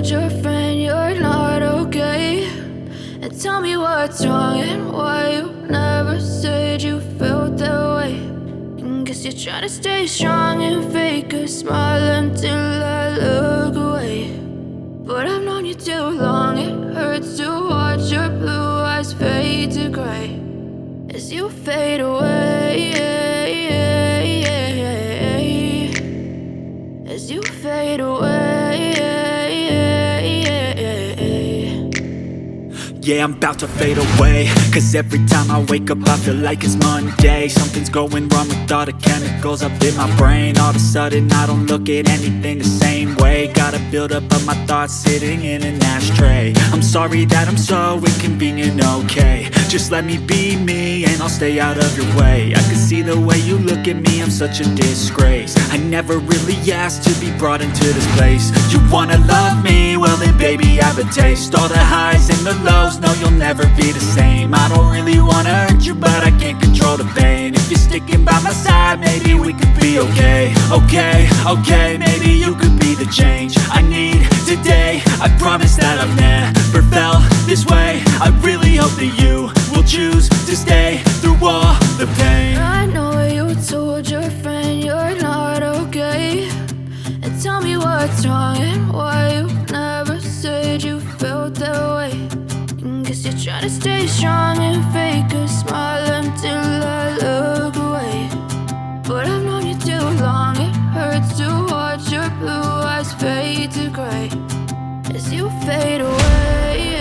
told your friend you're not okay? And tell me what's wrong and why you never said you felt that way. And guess you're trying to stay strong and fake a smile until I look away. But I've known you too long, it hurts to watch your blue eyes fade to gray as you fade away, as you fade away. Yeah, I'm about to fade away, cause every time I wake up I feel like it's Monday. Something's going wrong with all the chemicals up in my brain. All of a sudden I don't look at anything the same way. Gotta build up of my thoughts sitting in an ashtray. I'm sorry that I'm so inconvenient, okay? Just let me be me and I'll stay out of your way. I can see the way you look at me, I'm such a disgrace. I never really asked to be brought into this place. You wanna love me? Well then baby I have a taste. All the highs and the lows, no you'll never be the same. I don't really wanna hurt you but I can't control the pain. If you're sticking by my side maybe we could be okay. Okay, maybe you could be the change I need today. I promise that I've never felt this way. I really hope that you will choose to stay through all the pain. I know you told your friend you're not okay. And tell me what's wrong and why you never said you felt that way. And guess you're trying to stay strong and fake a smile until I look away. But I've known you too long, it hurts to watch your blue eyes fade to gray as you fade away,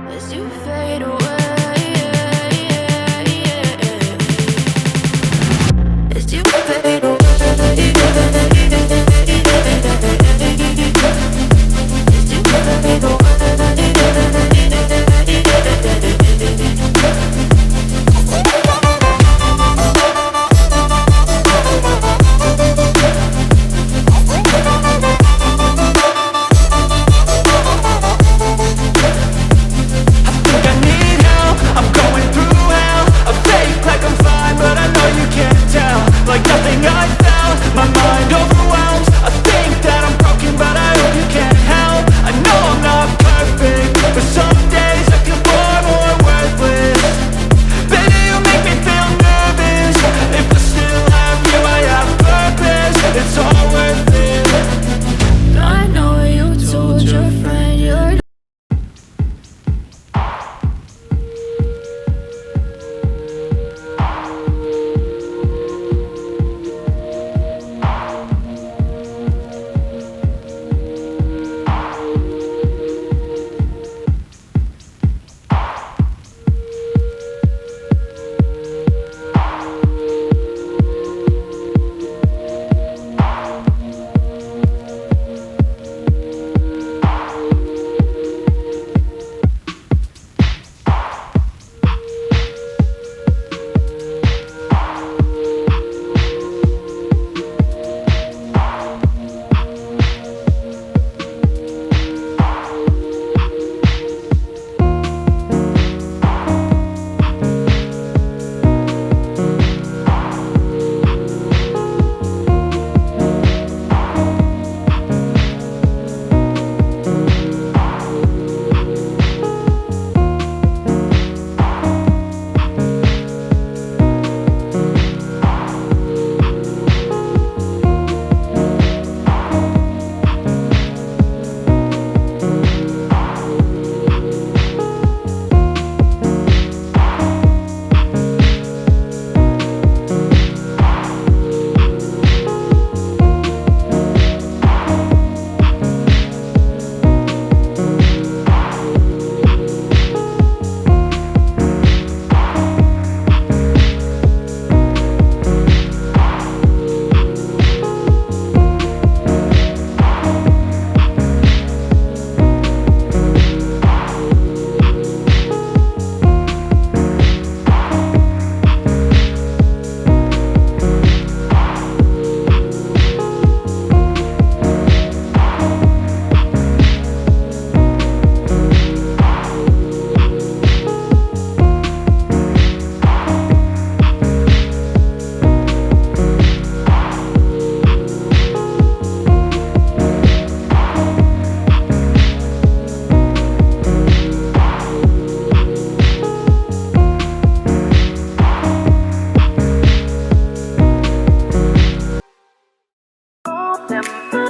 as you fade away, as you fade away. Like nothing I simple.